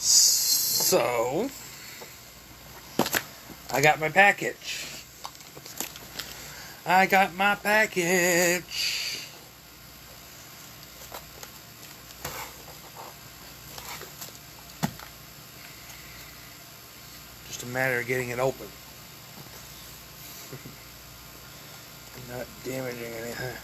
So, I got my package. I got my package. Just a matter of getting it open. Not damaging anything.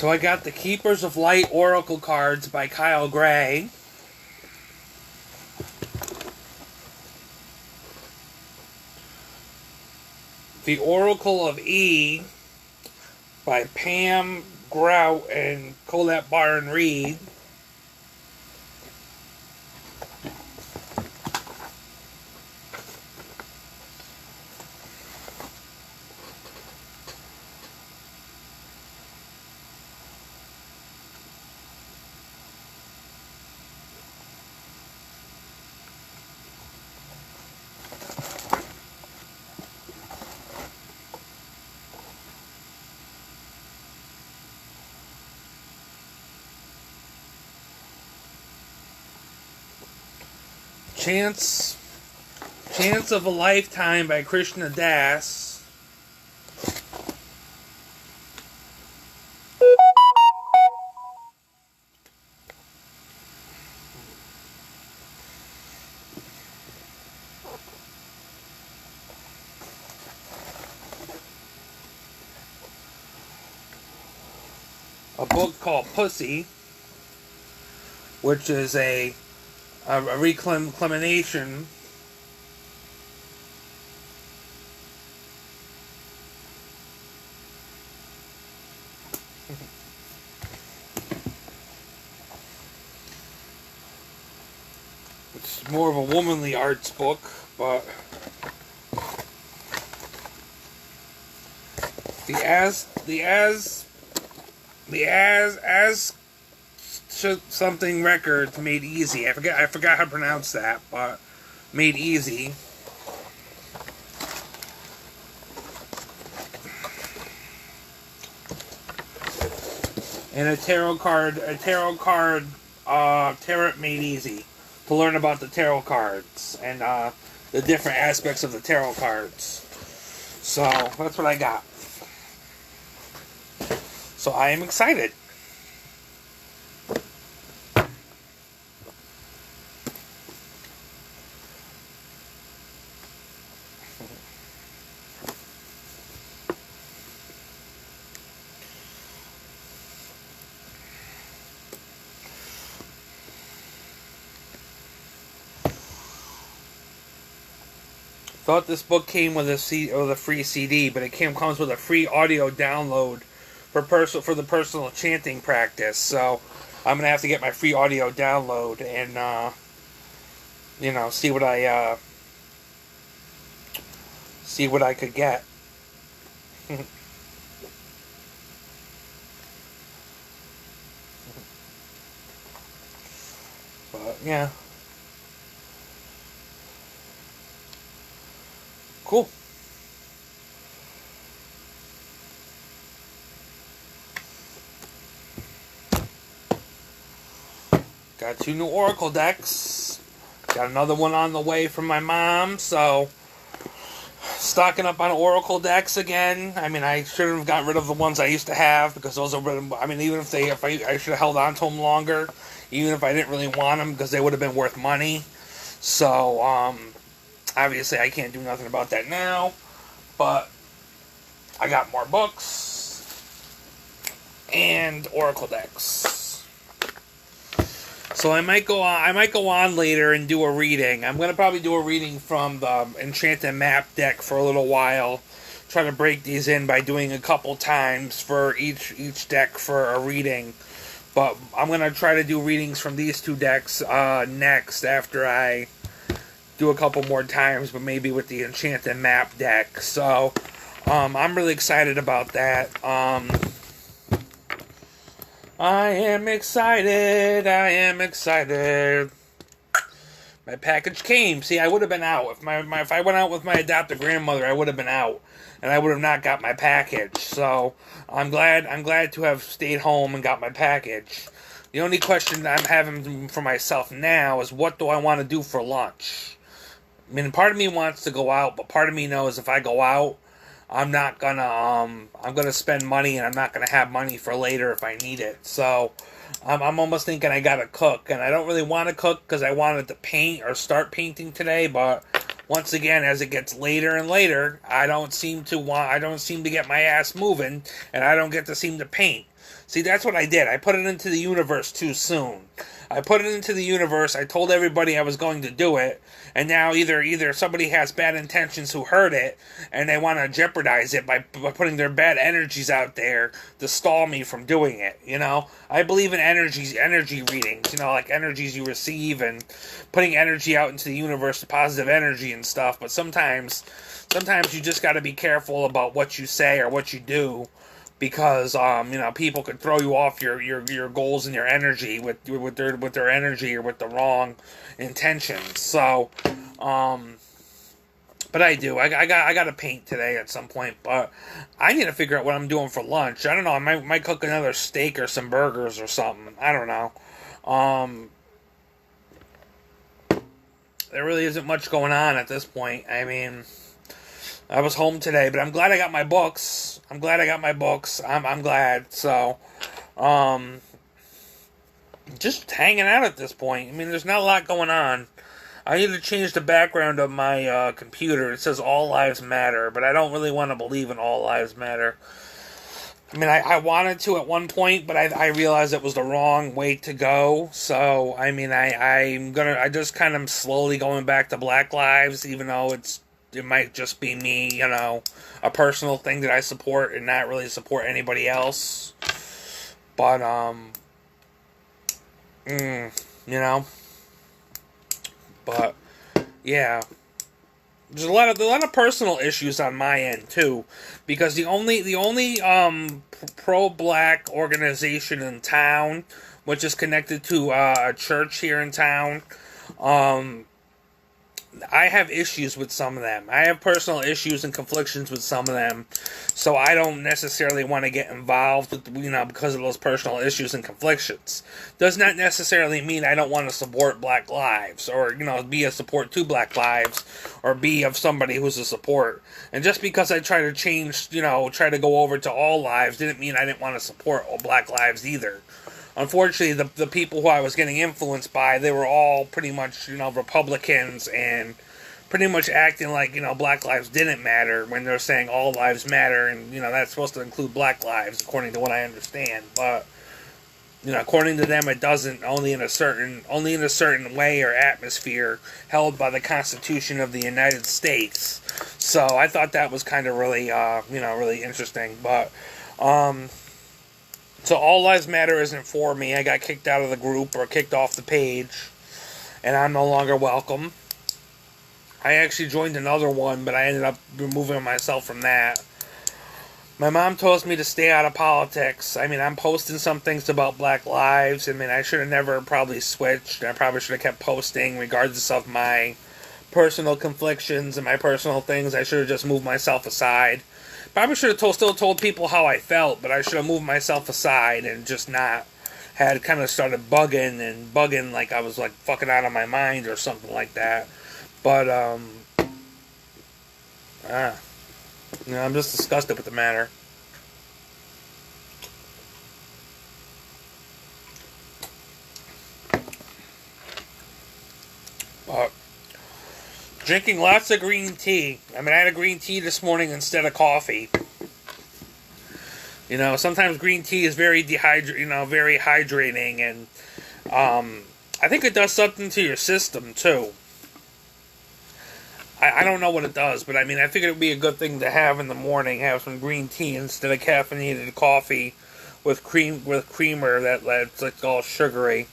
So I got the Keepers of Light Oracle cards by Kyle Gray. The Oracle of E by Pam Grout and Colette Barron Reed. Chance of a Lifetime by Krishna Das. A book called Pussy, which is a reclamation it's more of a womanly arts book, but the as something records Made Easy. I forgot how to pronounce that, but Made Easy. And a tarot card tarot Made Easy to learn about the tarot cards and the different aspects of the tarot cards. So that's what I got. So I am excited. Thought this book came with a free CD, but it comes with a free audio download for the personal chanting practice. So I'm gonna have to get my free audio download and see what I could get. But yeah. Cool. Got 2 new Oracle decks. Got another one on the way from my mom, so Stocking up on Oracle decks again. I mean, I should have gotten rid of the ones I used to have because those are. I mean, even if I should have held on to them longer, even if I didn't really want them because they would have been worth money. So, obviously, I can't do nothing about that now. But I got more books and Oracle decks. So I might go on later and do a reading. I'm gonna probably do a reading from the Enchanted Map deck for a little while. Try to break these in by doing a couple times for each deck for a reading. But I'm gonna try to do readings from these two decks next after I do a couple more times, but maybe with the Enchanted Map deck. So I'm really excited about that. I am excited. My package came. See, I would have been out. If I went out with my adopted grandmother, I would have been out. And I would have not got my package. So, I'm glad to have stayed home and got my package. The only question I'm having for myself now is, what do I want to do for lunch? I mean, part of me wants to go out, but part of me knows if I go out, I'm gonna spend money, and I'm not gonna have money for later if I need it. So, I'm almost thinking I gotta cook, and I don't really want to cook because I wanted to paint or start painting today. But once again, as it gets later and later, I don't seem to get my ass moving, and I don't get to seem to paint. See, that's what I did. I put it into the universe too soon. I put it into the universe. I told everybody I was going to do it, and now either somebody has bad intentions who heard it, and they want to jeopardize it by putting their bad energies out there to stall me from doing it. You know, I believe in energy readings. You know, like energies you receive and putting energy out into the universe, the positive energy and stuff. But sometimes you just got to be careful about what you say or what you do. Because people could throw you off your goals and your energy with their energy or with the wrong intentions. So, but I do. I got to paint today at some point. But I need to figure out what I'm doing for lunch. I don't know. I might cook another steak or some burgers or something. I don't know. There really isn't much going on at this point. I mean, I was home today, but I'm glad I got my books. I'm glad. So, just hanging out at this point. I mean, there's not a lot going on. I need to change the background of my computer. It says All Lives Matter, but I don't really want to believe in All Lives Matter. I mean, I wanted to at one point, but I realized it was the wrong way to go. So, I mean, I just kind of slowly going back to Black Lives, even though it might just be me, a personal thing that I support and not really support anybody else. But, but, yeah. There's a lot of personal issues on my end too, because the only pro-black organization in town, which is connected to a church here in town, I have issues with some of them. I have personal issues and conflictions with some of them, so I don't necessarily want to get involved with, because of those personal issues and conflictions. Does not necessarily mean I don't want to support Black Lives, or, be a support to Black Lives, or be of somebody who's a support. And just because I try to change, try to go over to all lives, didn't mean I didn't want to support all Black Lives either. Unfortunately, the people who I was getting influenced by, they were all pretty much, Republicans and pretty much acting like, Black lives didn't matter when they're saying all lives matter, and, that's supposed to include Black lives, according to what I understand. But, according to them, it doesn't, only in a certain way or atmosphere held by the Constitution of the United States. So I thought that was kind of really, really interesting. But, so All Lives Matter isn't for me. I got kicked out of the group or kicked off the page, and I'm no longer welcome. I actually joined another one, but I ended up removing myself from that. My mom tells me to stay out of politics. I mean, I'm posting some things about Black Lives. I mean, I should have never probably switched. I probably should have kept posting regardless of my personal conflictions and my personal things. I should have just moved myself aside. Probably should have still told people how I felt, but I should have moved myself aside and just not had kind of started bugging like I was like fucking out of my mind or something like that. But I I'm just disgusted with the matter. Drinking lots of green tea. I mean, I had a green tea this morning instead of coffee. Sometimes green tea is very very hydrating, and I think it does something to your system too. I don't know what it does, but I mean, I think it would be a good thing to have in the morning. Have some green tea instead of caffeinated coffee with creamer that's like all sugary.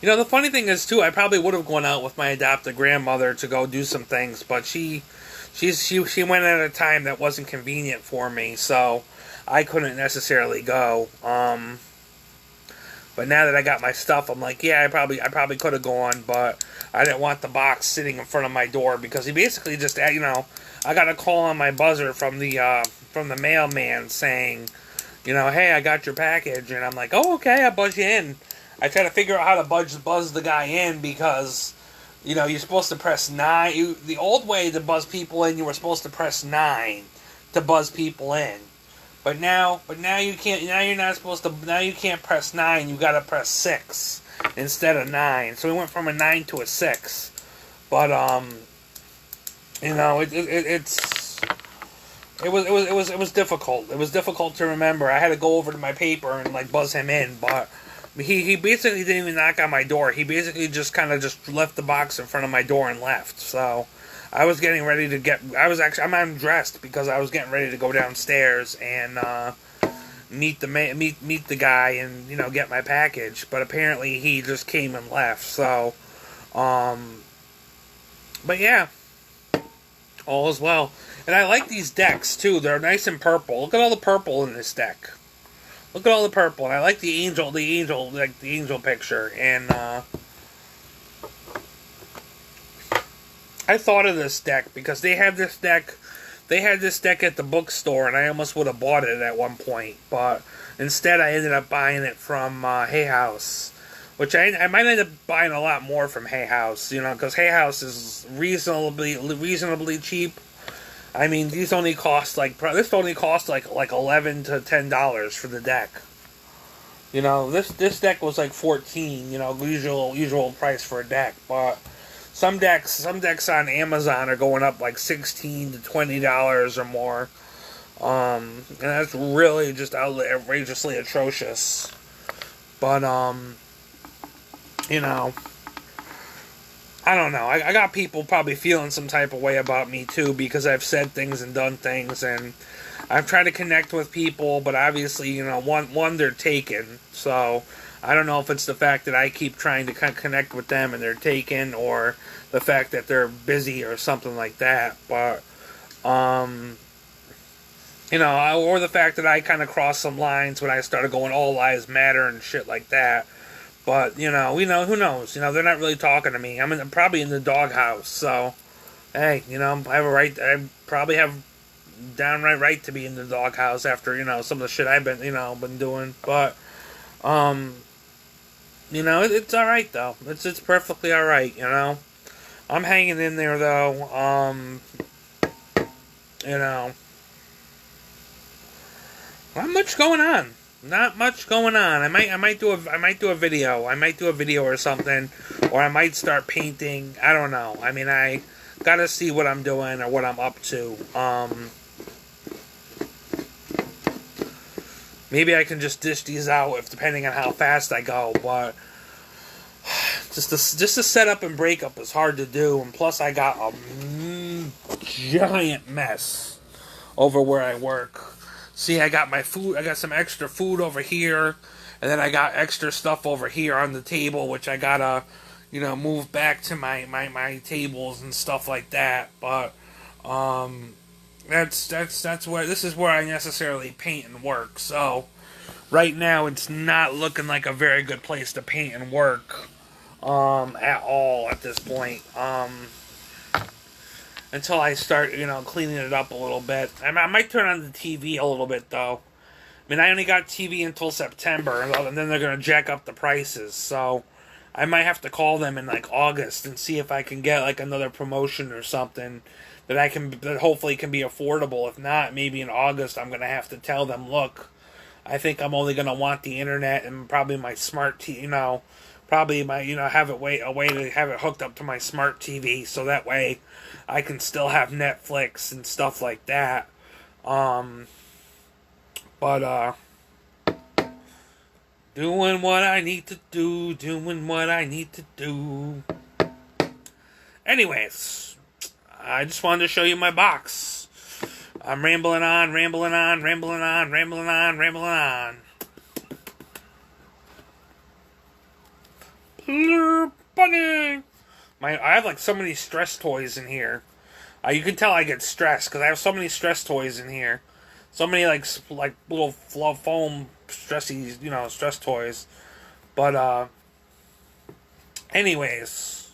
The funny thing is too, I probably would have gone out with my adopted grandmother to go do some things, but she went at a time that wasn't convenient for me, so I couldn't necessarily go. But now that I got my stuff, I'm like, yeah, I probably could have gone, but I didn't want the box sitting in front of my door because he basically just, I got a call on my buzzer from the mailman saying, hey, I got your package, and I'm like, oh, okay, I'll buzz you in. I try to figure out how to buzz the guy in because, you're supposed to press 9. The old way to buzz people in, you were supposed to press 9 to buzz people in. But now you can't. Now you're not supposed to. Now you can't press 9. You got to press 6 instead of 9. So we went from a 9 to a 6. But it was difficult. It was difficult to remember. I had to go over to my paper and like buzz him in, but he basically didn't even knock on my door. He basically just left the box in front of my door and left. So I was getting ready to I'm undressed because I was getting ready to go downstairs and meet the guy and get my package. But apparently he just came and left. So, but yeah, all is well. And I like these decks too. They're nice and purple. Look at all the purple in this deck. Look at all the purple. And I like the angel picture. And I thought of this deck because they had this deck at the bookstore, and I almost would have bought it at one point, but instead I ended up buying it from Hay House, which I might end up buying a lot more from Hay House, because Hay House is reasonably cheap. I mean, this only cost like $11 to $10 for the deck. This deck was like $14, usual price for a deck, but some decks on Amazon are going up like $16 to $20 or more. And that's really just outrageously atrocious. But I don't know. I got people probably feeling some type of way about me too because I've said things and done things, and I've tried to connect with people, but obviously, one they're taken. So I don't know if it's the fact that I keep trying to connect with them and they're taken, or the fact that they're busy or something like that. But or the fact that I kind of crossed some lines when I started going all lives matter and shit like that. But, who knows? They're not really talking to me. I'm probably in the doghouse, so, hey, I have a right, I probably have downright right to be in the doghouse after, some of the shit I've been, been doing. But, it's alright, though. It's perfectly alright, I'm hanging in there, though. Not much going on. Not much going on. I might do a video. I might do a video or something, or I might start painting. I don't know. I mean, I gotta see what I'm doing or what I'm up to. Maybe I can just dish these out depending on how fast I go. But just to set up and break up is hard to do, and plus I got a giant mess over where I work. See, I got my food, I got some extra food over here, and then I got extra stuff over here on the table, which I gotta, move back to my tables and stuff like that. But, that's where, this is where I necessarily paint and work. So, right now, it's not looking like a very good place to paint and work, at all at this point. Until I start, cleaning it up a little bit. I might turn on the TV a little bit, though. I mean, I only got TV until September, and then they're going to jack up the prices. So, I might have to call them in like August and see if I can get like another promotion or something that hopefully can be affordable. If not, maybe in August I'm gonna have to tell them, look, I think I'm only gonna want the internet and probably my smart TV. Probably my have a way to have it hooked up to my smart TV so that way I can still have Netflix and stuff like that. But doing what I need to do, doing what I need to do. Anyways, I just wanted to show you my box. I'm rambling on, rambling on, rambling on, rambling on, rambling on. Bunny. I have like so many stress toys in here. You can tell I get stressed because I have so many stress toys in here. So many like little foam stress toys. But anyways,